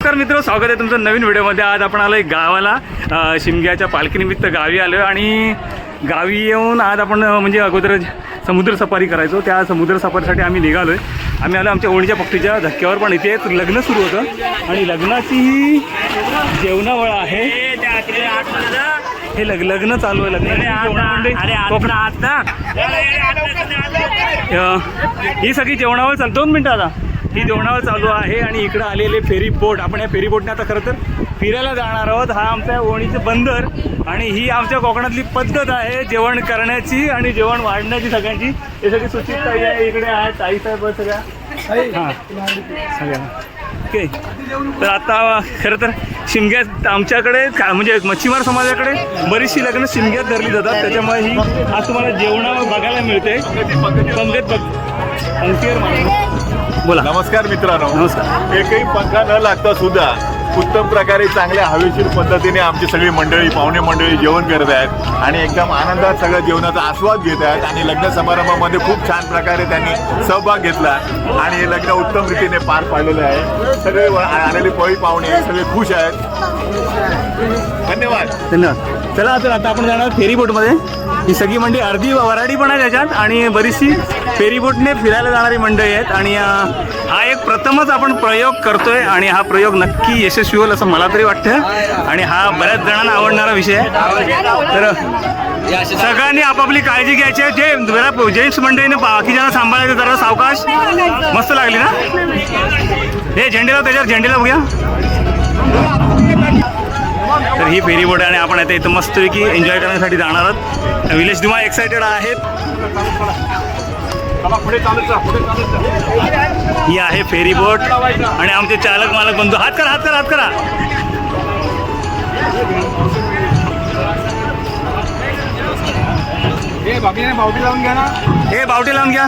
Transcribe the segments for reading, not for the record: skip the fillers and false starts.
नमस्कार मित्र, स्वागत आहे तुमचं नवीन व्हिडिओमध्ये। आज आपण आलो गावाला, शिमग्याच्या पालखीनिमित्त गावी आलो आणि गावी येऊन आज आपण म्हणजे अगोदर समुद्र सफारी करायचो। त्या समुद्र सफारीसाठी आम्ही निघालो आहे। आम्ही आलो आमच्या ओणीच्या पट्टीच्या धक्क्यावर, पण इथे एक लग्न सुरू होतं आणि लग्नाची ही जेवणावळ आहे। हे लग्न चालू आहे, ही सगळी जेवणावळ चालू 2 मिनटं आता ही जेवणावळ चालू आहे आणि इकडं आलेले फेरी बोट। आपण या फेरी बोटने आता खरं तर फिरायला जाणार आहोत। हा आमच्या ओणीचं बंदर आणि ही आमच्या कोकणातली पद्धत आहे जेवण करण्याची आणि जेवण वाढण्याची सगळ्यांची। हे सगळी सुचित ताई आहे, इकडे आहेत ताई साहेब सगळ्या, हां सगळ्या ओके। तर आता खरं तर शिमग्यात आमच्याकडे म्हणजे मच्छीमार समाजाकडे बरीचशी लग्न शिमग्यात धरली जातात, त्याच्यामुळे ही आज तुम्हाला जेवणावर बघायला मिळते। पंगत बोला। नमस्कार मित्रांनो, नमस्कार। एकही पंखा न लागता सुद्धा उत्तम प्रकारे चांगल्या हवेशीर पद्धतीने आमची सगळी मंडळी पाहुणे मंडळी जेवण करत आहेत आणि एकदम आनंदात सगळं जेवणाचा आस्वाद घेत आहेत आणि लग्न समारंभामध्ये खूप छान प्रकारे त्यांनी सहभाग घेतला आणि हे लग्न उत्तम रीतीने पार पाडलेलं आहे। सगळे आलेले पळी पाहुणे सगळे खुश आहेत। धन्यवाद धन्यवाद। चला आता आपण जाणार फेरी बोटमध्ये। ही सगळी मंडळी अर्धी वराडी पण आहे त्याच्यात आणि बरीचशी फेरी बोटने फिरायला जाणारी मंडळी आहेत आणि हा एक प्रथमच आपण प्रयोग करतोय आणि हा प्रयोग नक्की यशस्वी होईल असं मला तरी वाटतं आणि हा बऱ्याच जणांना आवडणारा विषय आहे। तर सगळ्यांनी आपापली काळजी घ्यायची आहे। जे जरा जेंट्स मंडळीने बाकीच्यांना सांभाळायचं, जरा सावकाश। मस्त लागली ना हे झेंडेला, त्याच्यावर झेंडेला बघूया। तर ही फेरी बोट आहे आणि आपण आता इथं मस्तपैकी एन्जॉय करण्यासाठी जाणार आहोत। विलेश धुमा एक्सायटेड आहेत। ही आहे फेरी बोट आणि आमचे चालक मालक बंधू हात करा हात करा हात करा। बावटी लावून घ्या ना, हे बावटी लावून घ्या।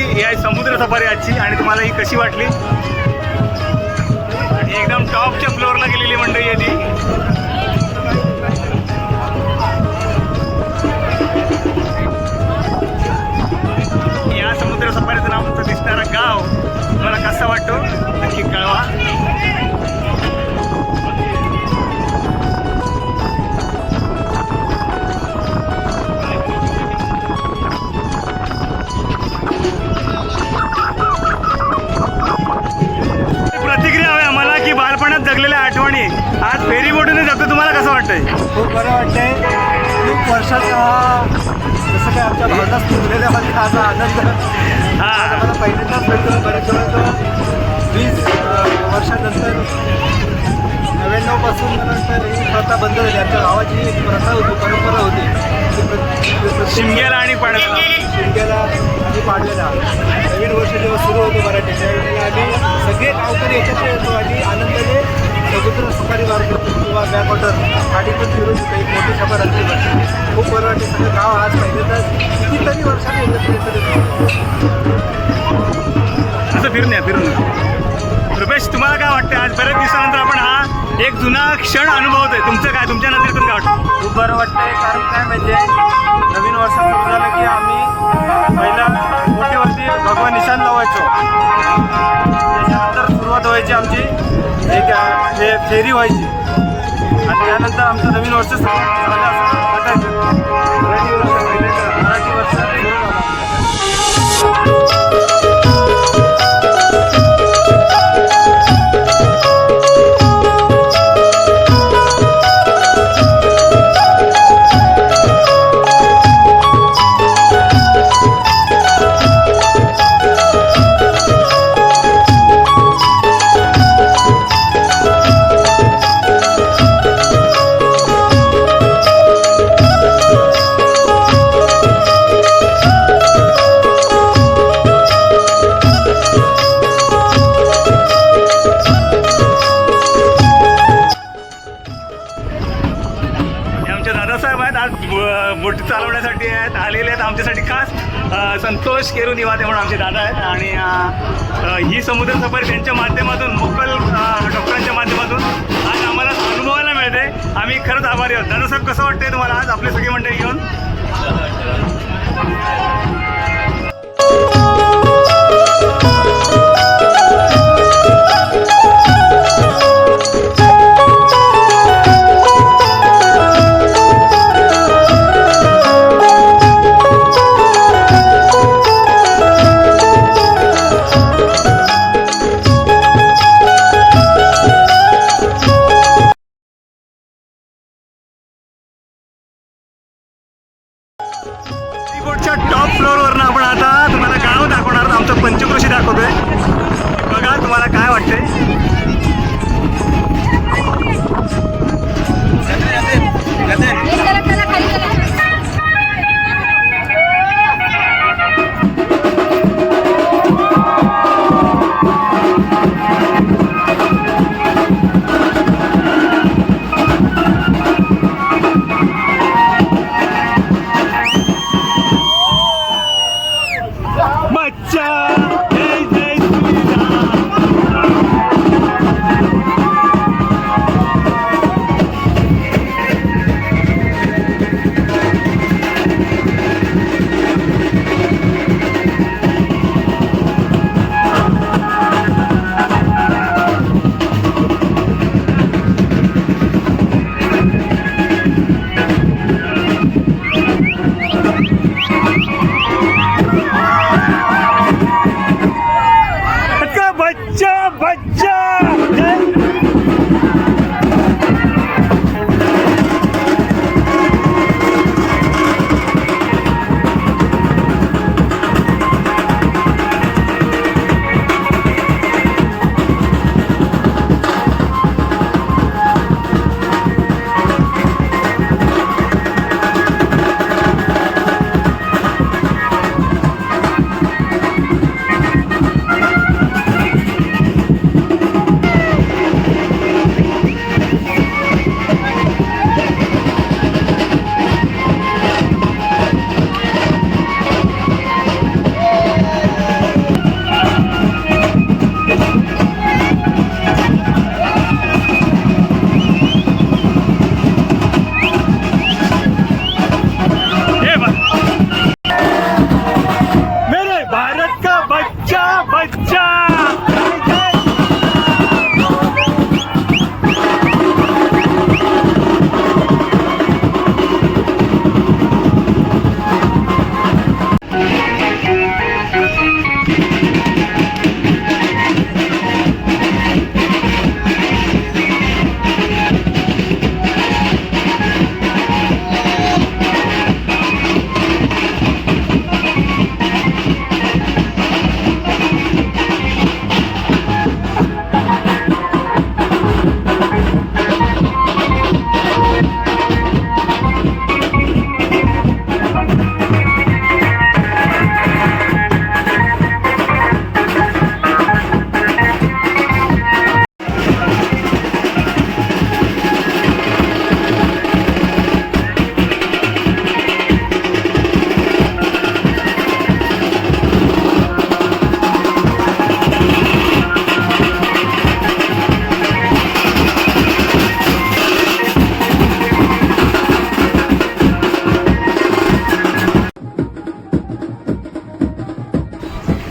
ही आहे समुद्र सफारी आजची आणि तुम्हाला ही कशी वाटली? एकदम टॉपच्या फ्लोअरला गेलेली मंडळी आहे ती। या समुद्र सफारीचं नाव दिसणारा गाव तुम्हाला कसा वाटतो नक्की कळवा। बालपणात जगलेल्या आठवणी आज फेरी बोटीने जगतो, तुम्हाला कसं वाटतंय? खूप बरं वाटतंय। खूप वर्षाचा जसं काय आमच्या भावना स्फुरलेल्या माझा आनंद मला पहिल्यांदाच भेटतो। बरेच जवळ 20 वर्षानंतर 99 पासून मला वाटतं ही प्रथा बंद झाली। आमच्या गावाची एक प्रथा होती, परंपरा होती शिमग्याला आणि शिमग्याला आणि पाडलेला नवीन वर्ष जेव्हा सुरू होतो मराठी, त्यावेळेला आम्ही सगळे गावकरी याच्यात येतो आणि आनंदाने समुद्र सफारी मारतो किंवा बॅकवॉटर गाडी पण फिरून एक मोठी सफर असते। खूप बरं वाटते। सगळं गाव आज पहिल्यांदाच कितीतरी वर्षांनी असं फिरून रुपेश, तुम्हाला काय वाटतं? आज बऱ्याच दिवसानंतर आपण हा एक जुना क्षण अनुभवतोय, तुमचं काय, तुमच्या नजरेतून काय वाटतं? खूप बरं वाटतंय, कारण काय म्हणजे नवीन वर्ष सुरू झालं की आम्ही पहिला बोटीवरती भगवा निशाण लावायचो, त्याच्यानंतर सुरुवात व्हायची आमची एक हे फेरी व्हायची आणि त्यानंतर आमचं नवीन वर्ष सुरू झालं असं वाटायचं। मराठी वर्ष सुरू झालं। आहेत, आलेले आहेत आमच्यासाठी खास. संतोष केरू निवाते म्हणून आमचे दादा आहेत आणि ही समुद्र सफारी त्यांच्या माध्यमातून मोकल डॉक्टरांच्या माध्यमातून आज आम्हाला अनुभवायला मिळते. आम्ही खरंच आभारी आहोत. दादा साहेब, कसं वाटतंय तुम्हाला आज आपले सगळी मंडळी घेऊन? रिपोर्टच्या टॉप फ्लोअरवरनं आपण आता तुम्हाला गाव दाखवणार आहोत. आमचं पंचक्रोशी दाखवतोय. बघा तुम्हाला काय वाटतंय. बच्चा जय जय श्रीराम. बच्चा बच्चा जय.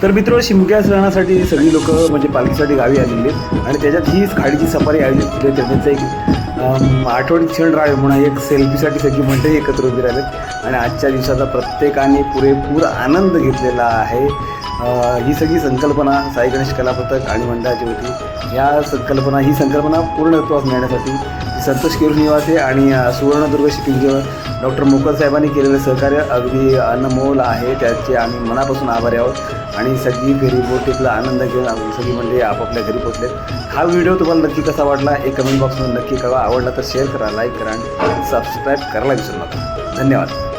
तर मित्र, शिमग्या सणासाठी सगळी लोक म्हणजे पालखीसाठी गावी आलेली आहेत आणि त्याच्यात ही खाडीची सफारी आयोजित केली. त्याचा एक आठवडी क्षण राहावे म्हणून एक सेल्फीसाठी सगळी मंडळी एकत्र उभी राहिलेत आणि आजच्या दिवसाचा प्रत्येकाने पुरेपूर आनंद घेतलेला आहे. ही सगळी संकल्पना साई गणेश कला पथक आणि मंडळाची होती. ही संकल्पना पूर्णत्वास नेण्यासाठी संतोष केरू निवासे आणि सुवर्णदुर्ग शिपिंगवर डॉक्टर मोकल साहेबांनी केलेलं सहकार्य अगदी अनमोल आहे. त्याचे आम्ही मनापासून आभारी आहोत आणि सगळी फेरी बोटीतला आनंद घेऊन आम्ही सगळी मंडळी आपापल्या घरी पोहोचले. हा व्हिडिओ तुम्हाला नक्की कसा वाटला हे कमेंट बॉक्समध्ये नक्की कळवा. आवडला तर शेअर करा, लाईक करा आणि सबस्क्राईब करायला विसरू नका. धन्यवाद.